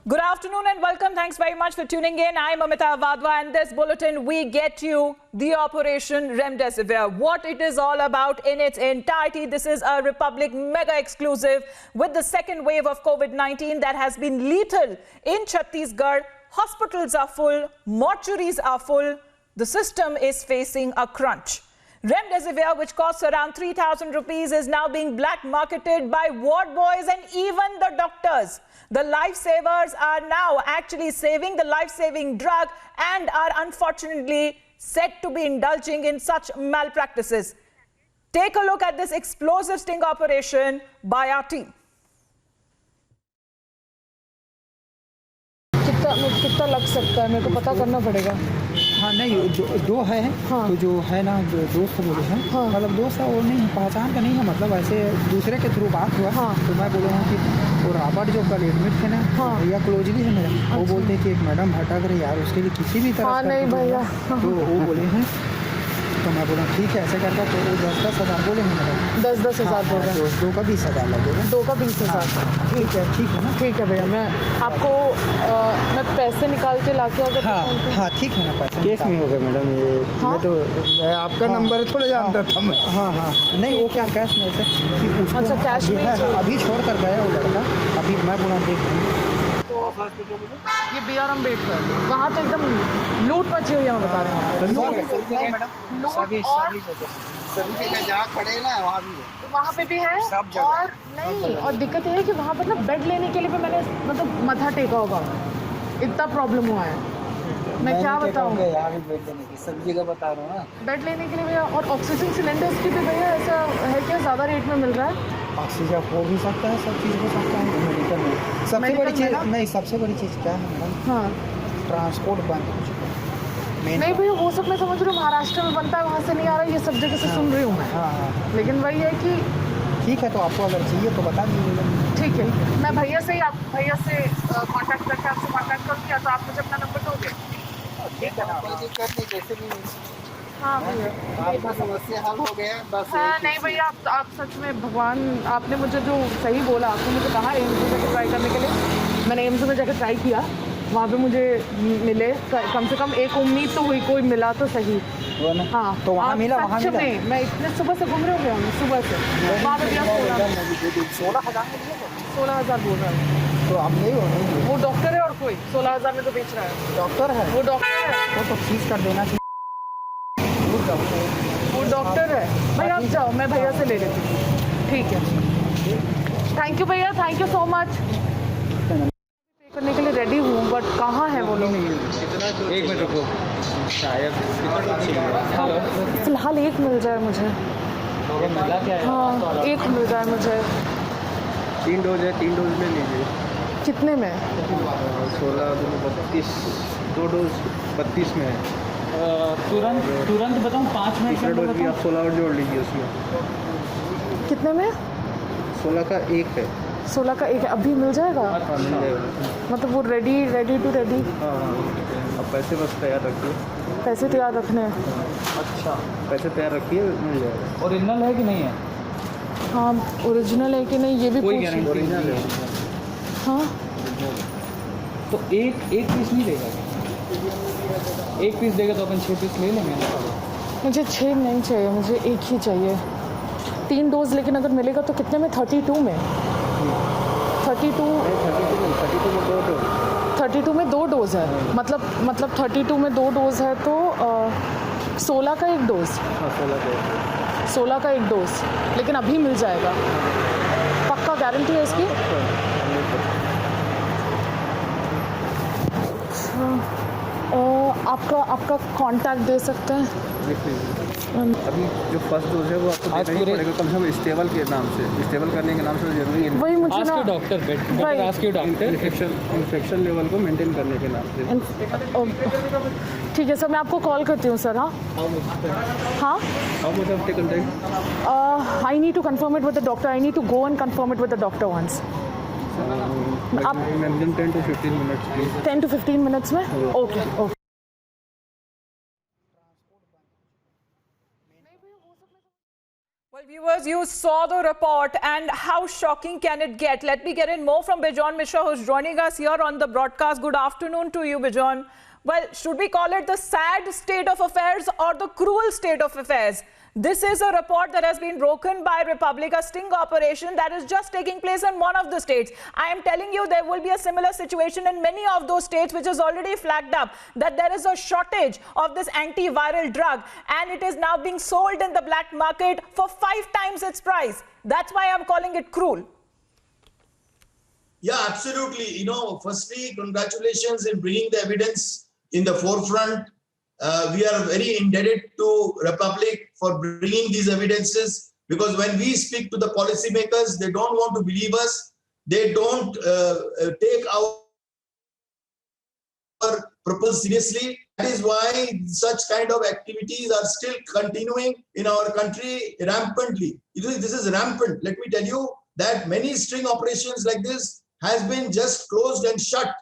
Good afternoon and welcome. Thanks very much for tuning in. I'm Amita Vadwa, and this bulletin we get you the Operation Remdesivir. What it is all about in its entirety. This is a Republic mega exclusive with the second wave of COVID-19 that has been lethal in Chhattisgarh. Hospitals are full, mortuaries are full. The system is facing a crunch. Remdesivir, which costs around 3,000 rupees, is now being black marketed by ward boys and even the doctors. The lifesavers are now actually saving the life-saving drug and are unfortunately said to be indulging in such malpractices. Take a look at this explosive sting operation by our team. कितना लग सकता है, मेरे को पता करना पड़ेगा। हाँ नहीं, दो है। हाँ। तो जो है ना, जो दोस्त बोले हैं, हाँ। मतलब दोस्त है वो नहीं, पहचान का नहीं है, मतलब ऐसे दूसरे के थ्रू बात हुआ। हाँ। तो मैं बोल रहा हूँ कि वो रॉबर्ट जो कल एडमिट थे ना, हाँ। भैया क्लोजली है मेरा। अच्छा। वो बोलते हैं कि एक मैडम भटक रही यार, उसके लिए किसी भी तरह। हाँ, नहीं भैया। तो वो बोले हैं, तो मैं बोला ठीक है ऐसे करके, तो 10-10 हज़ार बोलेंगे मैडम। 10-10 हज़ार बोल रहे हैं। 2 का 20 हज़ार लगेगा। 2 का 20 हज़ार। ठीक है ना। ठीक है भैया, मैं आपको मैं पैसे निकाल के लाके अगर। हाँ ठीक है ना, पैसे केस में हो गया मैडम ये। हाँ? मैं तो आपका नंबर थोड़ा जानता था मैं। हाँ नहीं, वो क्या कैश में से। अच्छा, कैश में अभी छोड़ कर गया वो लड़का। अभी मैं बोला देख ये BR अम्बेडकर, वहाँ तो एकदम लूट मची हुई है, मैं बता रहे हैं। जहाँ खड़े ना वहाँ भी है, वहाँ पे भी है। और नहीं, और दिक्कत ये है कि वहाँ पर ना बेड लेने के लिए भी मैंने मतलब मथा टेका होगा, इतना प्रॉब्लम हुआ है। मैं क्या बताऊँ यहाँ भी बेड लेने की, सब जगह बता रहा हूँ ना, बेड लेने के लिए भैया। और ऑक्सीजन सिलेंडर्स की भी भैया ऐसा है क्या, ज़्यादा रेट में मिल रहा है? ऑक्सीजन हो भी सकता है, सब चीज़ हो सकता है मेडिकल में। सबसे बड़ी चीज़ नहीं, सबसे बड़ी चीज़ क्या है मैडम? हाँ, ट्रांसपोर्ट बंद हो चुका है। नहीं भैया, वो सब मैं समझ रही हूँ, महाराष्ट्र में बनता है, वहाँ से नहीं आ रहा है, ये सब जगह से सुन रही हूँ मैं। हाँ। लेकिन वही है कि ठीक है, तो आपको अगर चाहिए तो बता दीजिएगा। ठीक है, मैं भैया से कांटेक्ट करके आपसे कांटेक्ट करूँगी, या तो आप मुझे अपना नंबर दोगे? ठीक है ना, कोई दिक्कत नहीं, जैसे भी। हाँ भैया, आपका समस्या हल हो गया बस। हाँ नहीं भैया, आप सच में भगवान, आपने मुझे जो सही बोला, आपने मुझे कहा एम्स में जाकर ट्राई करने के लिए, मैंने एम्स में जाकर ट्राई किया, वहाँ पे मुझे मिले कम से कम एक उम्मीद तो हुई, कोई मिला तो सही। हाँ, तो वहाँ मिला, वहाँ मिला। मैं इतने सुबह से घूम रहे हो, सुबह से वहाँ पे 16,000 बोल रहा हूँ। तो आप नहीं हो? वो डॉक्टर है और कोई 16,000 में तो बेच रहा है। डॉक्टर है वो, डॉक्टर है वो, तो फीस कर देना चाहिए। वो डॉक्टर है भाई, आप जाओ, मैं भैया से ले लेती हूँ। ठीक है, थैंक यू भैया, थैंक यू सो मच। पे करने के लिए रेडी हूँ, बट कहाँ है वो लोग? 1 मिनट रुको, शायद फिलहाल एक मिल जाए मुझे। हाँ, एक मिल जाए मुझे। 3 डोज है, 3 डोज ले लीजिए। कितने में? 16 32, 2 डोज 32 में है। तुरंत बताऊँ, 5 मिनट तीसरा डोज भी आप 16 और जोड़ लीजिए उसमें। कितने में? 16 का 1 है। 16 का 1 है, अभी मिल जाएगा? हाँ मिल जाएगा। मतलब वो रेडी टू रेडी? हाँ, अब पैसे बस तैयार रखिए। पैसे तैयार रखने हैं? अच्छा, पैसे तैयार रखिए, मिल जाएगा। ओरिजिनल है कि नहीं है? हाँ, ओरिजिनल है कि नहीं ये भी कोई पूछ। गारंटी ओरिजिनल है। हाँ, तो एक पीस नहीं देगा? 1 पीस देगा तो अपन 6 पीस ले लेंगे ना। मुझे 6 नहीं चाहिए, मुझे 1 ही चाहिए। 3 डोज, लेकिन अगर मिलेगा तो कितने में? 32 में? 32 में 2 डोज है। मतलब 32 में 2 डोज है, तो 16 का 1 डोज। 16 का 1 डोज, लेकिन अभी मिल जाएगा? पक्का गारंटी है इसकी? आपका कांटेक्ट दे सकते हैं? अभी जो फर्स्ट डोज है वो आपको देना ही पड़ेगा, कम से कम स्टेबल के नाम से, स्टेबल करने के नाम से जरूरी है। वही मुझे ना, डॉक्टर इन्फेक्शन लेवल को मेंटेन करने के नाम से। ठीक है सर, मैं आपको कॉल करती हूँ सर। हाँ हाँ, how much of taken time? I need to confirm it with the doctor, I need to go and confirm it with the doctor once. आप maximum 10 to 15 minutes please. 10 to 15 minutes में? Okay. Well, Viewers, you saw the report, and how shocking can it get? Let me get in more from Bijon Mishra, who's joining us here on the broadcast. Good afternoon to you, Bijon. Well, should we call it the sad state of affairs or the cruel state of affairs? This is a report that has been broken by Republic, a sting operation that is just taking place in one of the states. I am telling you, there will be a similar situation in many of those states, which is already flagged up, that there is a shortage of this antiviral drug, and it is now being sold in the black market for 5 times its price. That's why I'm calling it cruel. Yeah, absolutely. You know, firstly, congratulations in bringing the evidence in the forefront. We are very indebted to Republic for bringing these evidences, because when we speak to the policymakers, they don't want to believe us. They don't take our proposal seriously. That is why such kind of activities are still continuing in our country rampantly. This is rampant. Let me tell you that many sting operations like this has been just closed and shut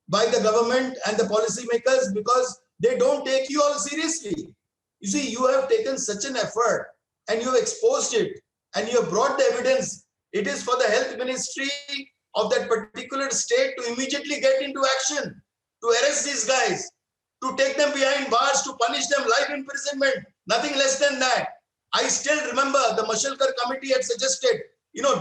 by the government and the policymakers, because they don't take you all seriously. You see, you have taken such an effort and you have exposed it and you have brought the evidence. It is for the health ministry of that particular state to immediately get into action, to arrest these guys, to take them behind bars, to punish them life imprisonment, nothing less than that. I still remember the Mashalkar committee had suggested,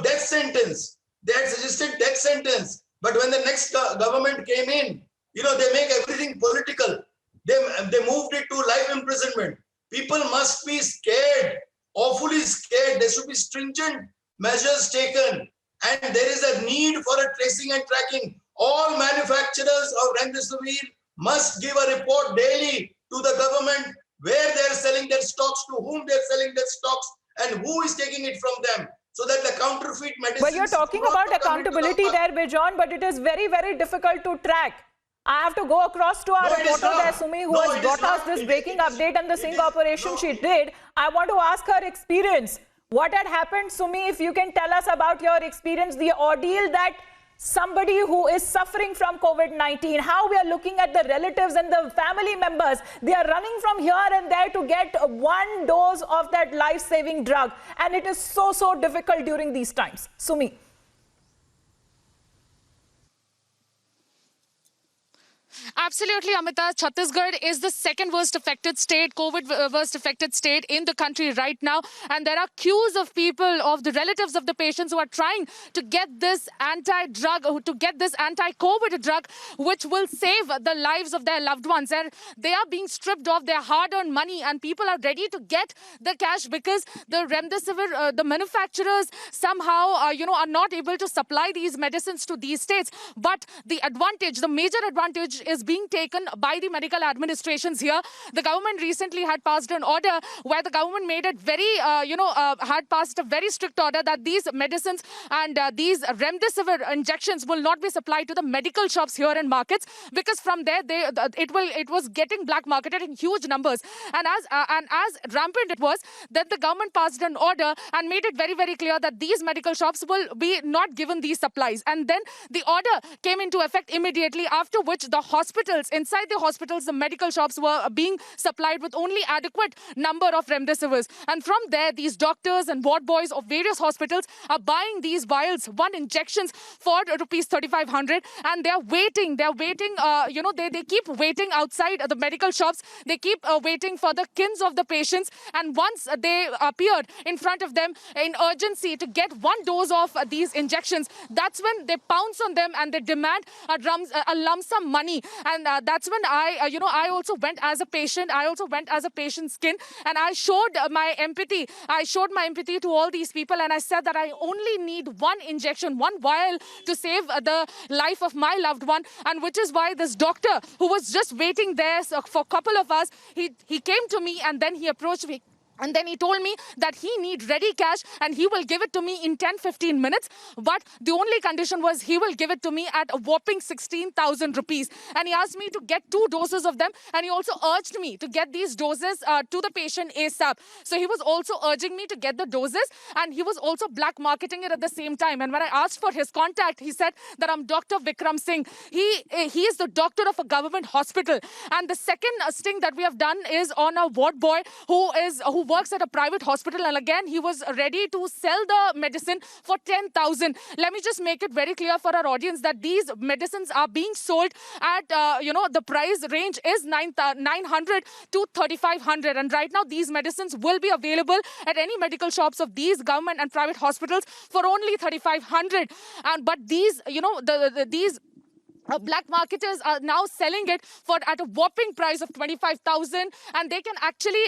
death sentence. They had suggested death sentence. But when the next government came in, they make everything political. They moved it to life imprisonment. People must be scared, awfully scared. There should be stringent measures taken. And there is a need for a tracing and tracking. All manufacturers of remdesivir must give a report daily to the government where they are selling their stocks, to whom they are selling their stocks, and who is taking it from them, so that the counterfeit medicines... Well, you're talking about accountability there, Bijon, but it is very, very difficult to track. I have to go across to our reporter there, Sumi, who has brought us this breaking update on the sting operation she did. I want to ask her experience. What had happened, Sumi, if you can tell us about your experience, the ordeal that somebody who is suffering from COVID-19, how we are looking at the relatives and the family members. They are running from here and there to get 1 dose of that life-saving drug. And it is so difficult during these times. Sumi. Absolutely, Amita. Chhattisgarh is the second worst affected state, COVID worst affected state in the country right now. And there are queues of people, of the relatives of the patients, who are trying to get this anti-drug, to get this anti-COVID drug, which will save the lives of their loved ones. And they are being stripped of their hard-earned money, and people are ready to get the cash because the remdesivir, the manufacturers somehow, are not able to supply these medicines to these states. But the advantage, the major advantage, is being taken by the medical administrations here. The government recently had passed an order where the government made it very, had passed a very strict order that these medicines and these remdesivir injections will not be supplied to the medical shops here in markets, because from there it was getting black marketed in huge numbers. And as rampant it was, then the government passed an order and made it very, very clear that these medical shops will be not given these supplies. And then the order came into effect immediately, after which the hospitals, inside the hospitals, the medical shops were being supplied with only adequate number of remdesivirs. And from there, these doctors and ward boys of various hospitals are buying these vials, one injections, for rupees 3,500, and they're waiting. They're waiting, they keep waiting outside the medical shops. They keep waiting for the kins of the patients. And once they appear in front of them in urgency to get 1 dose of these injections, that's when they pounce on them and they demand a lump sum money. And that's when I also went as a patient. I also went as a patient's skin, and I showed my empathy. I showed my empathy to all these people, and I said that I only need 1 injection, 1 vial to save the life of my loved one. And which is why this doctor, who was just waiting there for a couple of hours, he came to me, and then he approached me. And then he told me that he needs ready cash and he will give it to me in 10-15 minutes. But the only condition was he will give it to me at a whopping 16,000 rupees. And he asked me to get 2 doses of them. And he also urged me to get these doses to the patient ASAP. So he was also urging me to get the doses. And he was also black marketing it at the same time. And when I asked for his contact, he said that I'm Dr. Vikram Singh. He is the doctor of a government hospital. And the second sting that we have done is on a ward boy who who works at a private hospital, and again, he was ready to sell the medicine for 10,000. Let me just make it very clear for our audience that these medicines are being sold at, the price range is 900 to 3,500. And right now, these medicines will be available at any medical shops of these government and private hospitals for only 3,500. But these, these black marketers are now selling it at a whopping price of 25,000, and they can actually,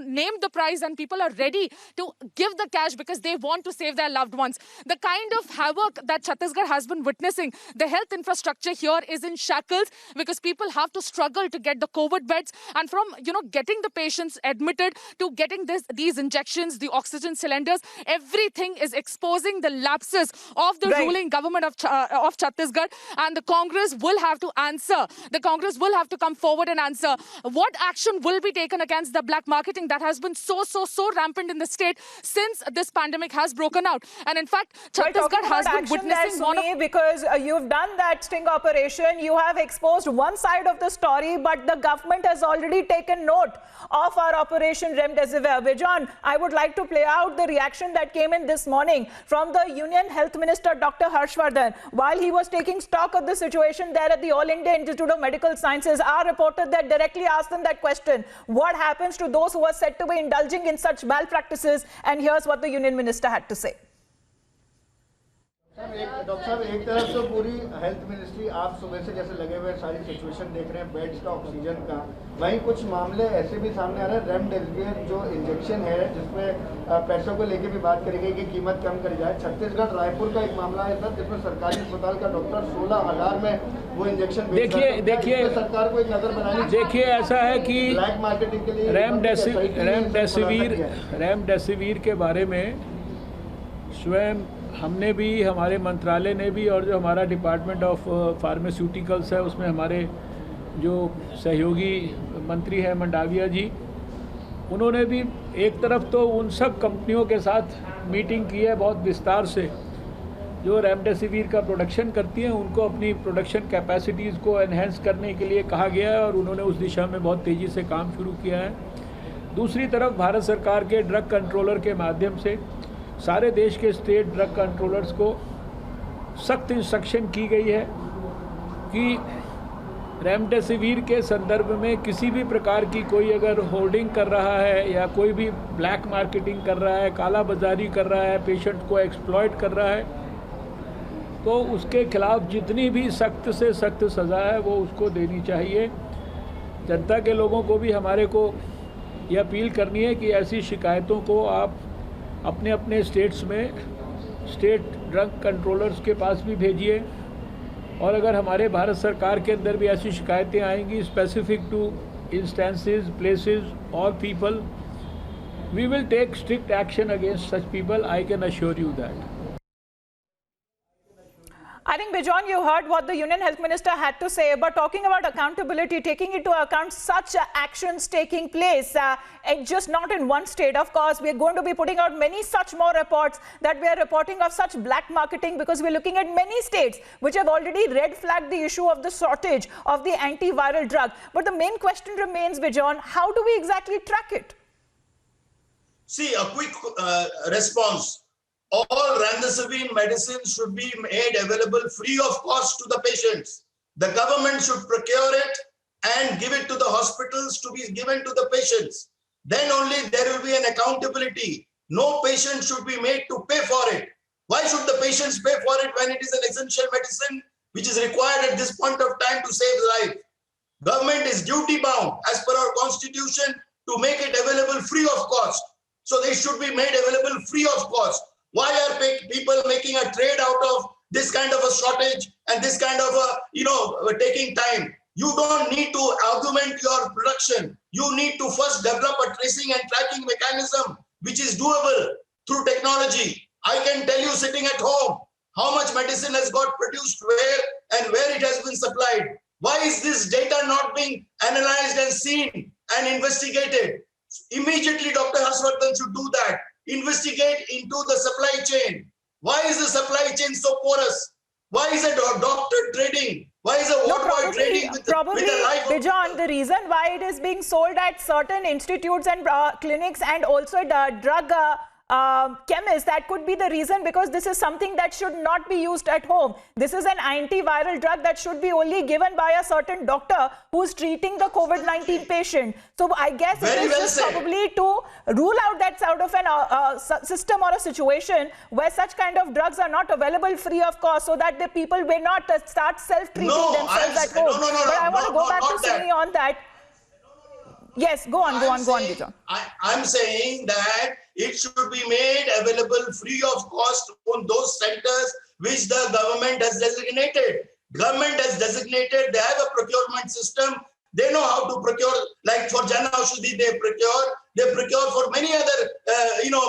name the price, and people are ready to give the cash because they want to save their loved ones. The kind of havoc that Chhattisgarh has been witnessing, the health infrastructure here is in shackles because people have to struggle to get the COVID beds, and from, getting the patients admitted to getting these injections, the oxygen cylinders, everything is exposing the lapses of the ruling government of Chhattisgarh, and the Congress will have to answer. The Congress will have to come forward and answer. What action will be taken against the black marketing that has been so rampant in the state since this pandemic has broken out? And in fact, Chhattisgarh has been witnessing one of... Because you've done that sting operation, you have exposed one side of the story, but the government has already taken note of our Operation Remdesivir. Bijon, I would like to play out the reaction that came in this morning from the Union Health Minister, Dr. Harshvardhan, while he was taking stock of the situation there at the All India Institute of Medical Sciences. Our reporter there directly asked them that question: what happens to those who are said to be indulging in such malpractices? And here's what the Union Minister had to say. Doctor साहब, एक तरफ तो पूरी health ministry आप सुबह से जैसे लगे हुए सारी सिचुएशन देख रहे हैं, बेड्स का, ऑक्सीजन का, वहीं कुछ मामले ऐसे भी सामने आ रहे हैं। रेमडेसिविर जो इंजेक्शन है, जिसमें पैसों को लेके भी बात करी गई कि कीमत कम करी जाए। छत्तीसगढ़ रायपुर का एक मामला है सर, जिसमें सरकारी अस्पताल का डॉक्टर 16,000 में वो इंजेक्शन देखिए सरकार को एक नजर बनानी। देखिए, ऐसा है कि ब्लैक मार्केटिंग के लिए रेमडेसिविर के बारे में स्वयं हमने भी, हमारे मंत्रालय ने भी, और जो हमारा डिपार्टमेंट ऑफ फार्मास्यूटिकल्स है उसमें हमारे जो सहयोगी मंत्री हैं मंडाविया जी, उन्होंने भी एक तरफ तो उन सब कंपनियों के साथ मीटिंग की है बहुत विस्तार से जो रेमडेसिविर का प्रोडक्शन करती हैं, उनको अपनी प्रोडक्शन कैपेसिटीज़ को एनहेंस करने के लिए कहा गया है और उन्होंने उस दिशा में बहुत तेज़ी से काम शुरू किया है। दूसरी तरफ भारत सरकार के ड्रग कंट्रोलर के माध्यम से सारे देश के स्टेट ड्रग कंट्रोलर्स को सख्त इंस्ट्रक्शन की गई है कि रेमडेसिविर के संदर्भ में किसी भी प्रकार की कोई अगर होर्डिंग कर रहा है या कोई भी ब्लैक मार्केटिंग कर रहा है, काला बाजारी कर रहा है, पेशेंट को एक्सप्लॉइट कर रहा है, तो उसके खिलाफ जितनी भी सख्त से सख्त सज़ा है वो उसको देनी चाहिए। जनता के लोगों को भी हमारे को ये अपील करनी है कि ऐसी शिकायतों को आप अपने अपने स्टेट्स में स्टेट ड्रग कंट्रोलर्स के पास भी भेजिए, और अगर हमारे भारत सरकार के अंदर भी ऐसी शिकायतें आएंगी स्पेसिफिक टू इंस्टेंसेस, प्लेसेस और people, we will take strict action against such people, I can assure you that. I think, Bijon, you heard what the Union Health Minister had to say, but talking about accountability, taking into account such actions taking place, and just not in one state. Of course, we are going to be putting out many such more reports that we are reporting of such black marketing, because we're looking at many states which have already red flagged the issue of the shortage of the antiviral drug. But the main question remains, Bijon, how do we exactly track it? See, a quick response. All remdesivir medicines should be made available free of cost to the patients. The government should procure it and give it to the hospitals to be given to the patients. Then only there will be an accountability. No patient should be made to pay for it. Why should the patients pay for it when it is an essential medicine which is required at this point of time to save life? Government is duty bound as per our constitution to make it available free of cost. So they should be made available free of cost. Why are people making a trade out of this kind of a shortage and this kind of a, taking time? You don't need to augment your production. You need to first develop a tracing and tracking mechanism, which is doable through technology. I can tell you sitting at home, how much medicine has got produced where and where it has been supplied. Why is this data not being analyzed and seen and investigated? Immediately, Dr. Harshvardhan should do that. Investigate into the supply chain. Why is the supply chain so porous? Why is a doctor trading? Why is a ward boy trading with the probably, with the life of Bijan, people. the reason why it is being sold at certain institutes and clinics and also the drug chemists, that could be the reason, because this is something that should not be used at home. This is an antiviral drug that should be only given by a certain doctor who's treating the COVID-19 patient. So I guess Very it is well just said. probably to rule out that sort of an system or a situation where such kind of drugs are not available free of cost, so that the people may not start self-treating No, themselves at home. But I want to go back to Sumi on that. Yes, go on, Bijan. I'm saying that it should be made available free of cost on those centers which the government has designated. Government has designated, they have a procurement system. They know how to procure, like for Jan Aushadhi, they procure for many other,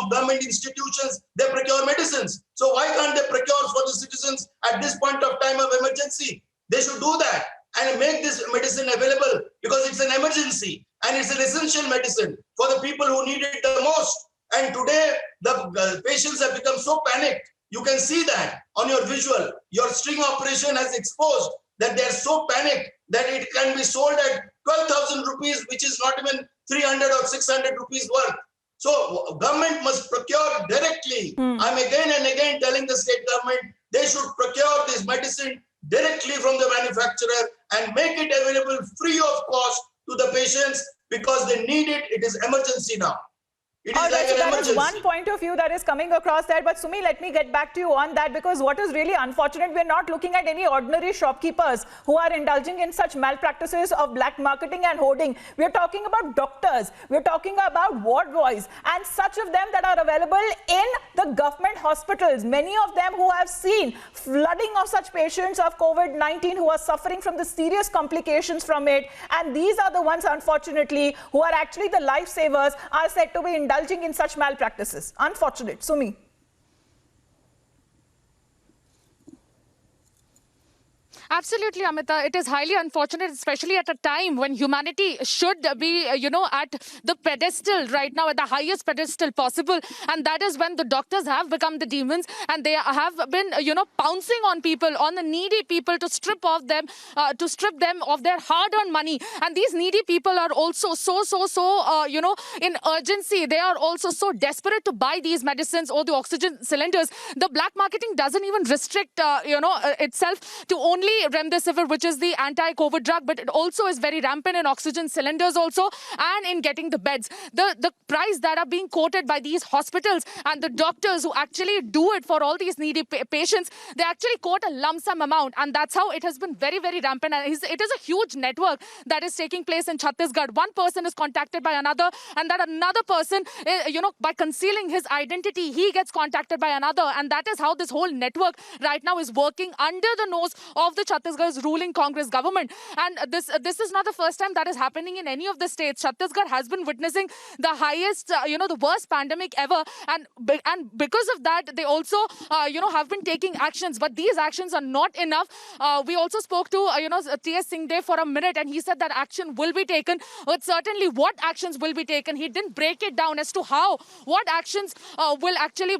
government institutions, they procure medicines. So why can't they procure for the citizens at this point of time of emergency? They should do that and make this medicine available, because it's an emergency and it's an essential medicine for the people who need it the most. And today, the patients have become so panicked. You can see that on your visual. Your string operation has exposed that they're so panicked that it can be sold at 12,000 rupees, which is not even 300 or 600 rupees worth. So government must procure directly. I'm again and again telling the state government, they should procure this medicine directly from the manufacturer and make it available free of cost to the patients, because they need it. It is emergency now. It is All right, like so an that is emergency. one point of view that is coming across there. But Sumi, let me get back to you on that, because what is really unfortunate, we're not looking at any ordinary shopkeepers who are indulging in such malpractices of black marketing and hoarding. We're talking about doctors, we're talking about ward boys, and such of them that are available in the government hospitals. Many of them who have seen flooding of such patients of COVID-19 who are suffering from the serious complications from it. And these are the ones, unfortunately, who are actually the lifesavers, are said to be indulging in such malpractices. Unfortunate. Sumi. Absolutely, Amita. It is highly unfortunate, especially at a time when humanity should be, at the pedestal right now, at the highest pedestal possible. And that is when the doctors have become the demons, and they have been, pouncing on people, on the needy people, to strip them of their hard-earned money. And these needy people are also so, in urgency. They are also so desperate to buy these medicines or the oxygen cylinders. The black marketing doesn't even restrict, itself to only Remdesivir, which is the anti-COVID drug, but it also is very rampant in oxygen cylinders also, and in getting the beds. The price that are being quoted by these hospitals and the doctors who actually do it for all these needy patients, they actually quote a lump sum amount, and that's how it has been very, very rampant. And it is a huge network that is taking place in Chhattisgarh. One person is contacted by another, and that another person, by concealing his identity, he gets contacted by another, and that is how this whole network right now is working under the nose of the Chhattisgarh's ruling Congress government. And this is not the first time that is happening in any of the states. Chhattisgarh has been witnessing the highest, the worst pandemic ever, and because of that, they also, have been taking actions. But these actions are not enough. We also spoke to, T.S. Singhdey for a minute, and he said that action will be taken. But certainly, what actions will be taken? He didn't break it down as to how, what actions will actually